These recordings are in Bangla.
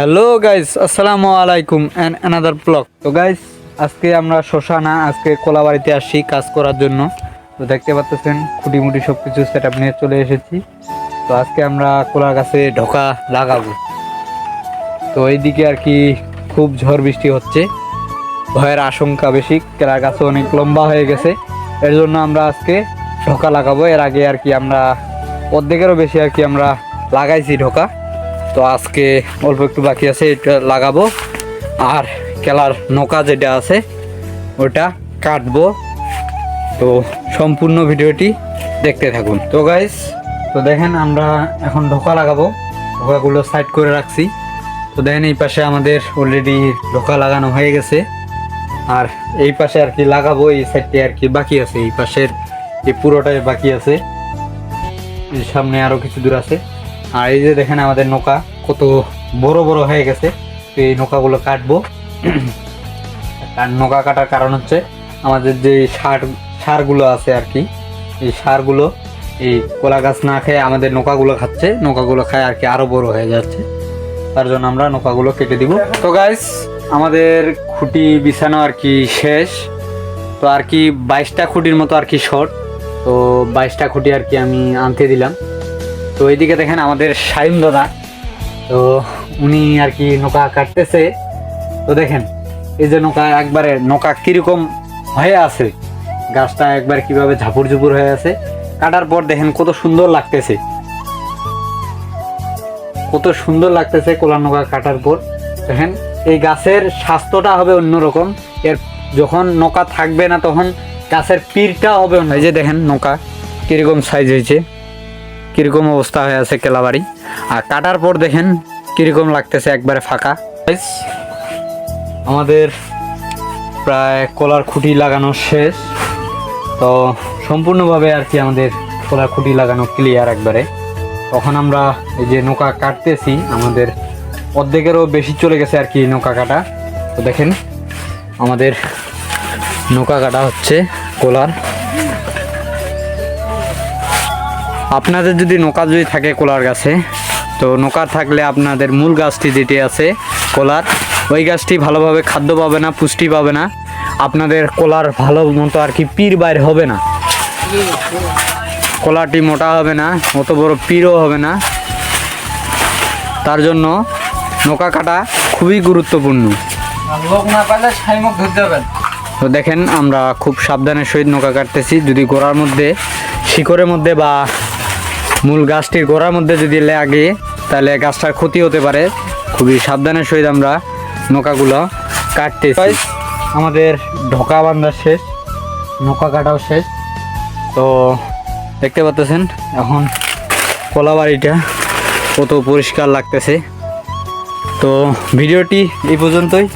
হ্যালো গাইস, আসসালামু আলাইকুম এন্ড অ্যানাদার ব্লগ। তো গাইস, আজকে আমরা শ্মশানা আজকে কোলাবাড়িতে আসছি কাজ করার জন্য। তো দেখতে পাচ্ছেন খুঁটিমুটি সব কিছু সেট আপ নিয়ে চলে এসেছি। তো আজকে আমরা কোলার গাছে ঢোকা লাগাবো। তো এইদিকে আর কি খুব ঝড় বৃষ্টি হচ্ছে, ভয়ের আশঙ্কা বেশি, কেলার গাছে অনেক লম্বা হয়ে গেছে। এর জন্য আমরা আজকে ঢোকা লাগাবো। এর আগে আর কি আমরা অর্ধেকেরও বেশি আর কি আমরা লাগাইছি ঢোকা। তো আজকে অল্প একটু বাকি আছে, এটা লাগাবো। আর কেলার নৌকা যেটা আছে ওটা কাটবো। তো সম্পূর্ণ ভিডিওটি দেখতে থাকুন। তো গাইস, তো দেখেন আমরা এখন ঢোকা লাগাবো। ঢোকাগুলো সাইড করে রাখছি। তো দেখেন এই পাশে আমাদের অলরেডি ঢোকা লাগানো হয়ে গেছে। আর এই পাশে আর কি লাগাবো, এই সাইডটি আর কি বাকি আছে, এই পাশের এই পুরোটাই বাকি আছে। এই সামনে আরো কিছু দূর আছে। আর এই যে দেখেন আমাদের নৌকা কত বড় বড় হয়ে গেছে। তো এই নৌকাগুলো কাটবো। আর নৌকা কাটার কারণ হচ্ছে আমাদের যে সারগুলো আছে আর কি, এই সারগুলো এই কলা গাছ না খেয়ে আমাদের নৌকাগুলো খাচ্ছে, নৌকাগুলো খায় আর কি আরো বড় হয়ে যাচ্ছে। তার জন্য আমরা নৌকাগুলো কেটে দিব। তো গাইস, আমাদের খুঁটি বিছানো আর কি শেষ। তো আর কি 22টা খুঁটির মতো আর কি শর্ট। তো 22টা খুঁটি আর কি আমি আনতে দিলাম। তো এইদিকে দেখেন আমাদের শাইম দাদা, তো উনি আর কি নৌকা কাটতেছে। তো দেখেন এই যে নৌকা কিরকম হয়ে আছে, গাছটা একবার কিভাবে ঝাপুর ঝুপুর হয়ে আছে। কাটার পর দেখেন কত সুন্দর লাগতেছে, কত সুন্দর লাগতেছে কোলার নৌকা কাটার পর। দেখেন এই গাছের স্বাস্থ্যটা হবে অন্যরকম। এর যখন নৌকা থাকবে না তখন গাছের পীরটা হবে অন্য। এই যে দেখেন নৌকা কিরকম সাইজ হয়েছে, কিরকম অবস্থা হয়ে আছে কেলাবাড়ি। আর কাটার পর দেখেন কিরকম লাগতেছে, একবারে ফাঁকা। আমাদের প্রায় কলার খুঁটি লাগানো শেষ। তো সম্পূর্ণভাবে আর কি আমাদের কলার খুঁটি লাগানো ক্লিয়ার একবারে। তখন আমরা এই যে নৌকা কাটতেছি, আমাদের অর্ধেকেরও বেশি চলে গেছে আর কি নৌকা কাটা। তো দেখেন আমাদের নৌকা কাটা হচ্ছে কোলার। আপনাদের যদি নৌকা যদি থাকে কোলার গাছে, তো নৌকা থাকলে আপনাদের মূল গাছটি যেটি আছে কোলার, ওই গাছটি ভালোভাবে খাদ্য পাবে না, পুষ্টি পাবে না। আপনাদের কোলার ভালো মতো আর কি পীর বাইর হবে না, কোলাটি মোটা হবে না, অত বড় পীরও হবে না। তার জন্য নৌকা কাটা খুবই গুরুত্বপূর্ণ। লোক না পাইলে ছাইমুখ ধরতে হবে। তো দেখেন আমরা খুব সাবধানের সহিত নৌকা কাটতেছি। যদি গোড়ার মধ্যে, শিকড়ের মধ্যে বা মূল গাছটির গোড়ার মধ্যে যদি লাগে তাহলে গাছটার ক্ষতি হতে পারে। খুবই সাবধানের সহিত আমরা নৌকাগুলো কাটতেছি। আমাদের ঢোকা বান্ধা শেষ, নৌকা কাটাও শেষ। তো দেখতে পাচ্ছেন এখন কোলাবাড়িটা কত পরিষ্কার লাগতেছে। তো ভিডিওটি এই পর্যন্তই।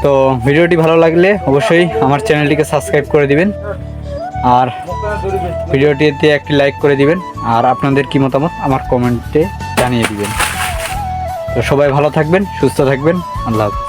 তো ভিডিওটি ভালো লাগলে অবশ্যই আমার চ্যানেলটিকে সাবস্ক্রাইব করে দিবেন, আর ভিডিওটিতে একটি লাইক করে দিবেন, আর আপনাদের কি মতামত আমার কমেন্টে জানিয়ে দিবেন। তো সবাই ভালো থাকবেন, সুস্থ থাকবেন। আল্লাহ হাফেজ।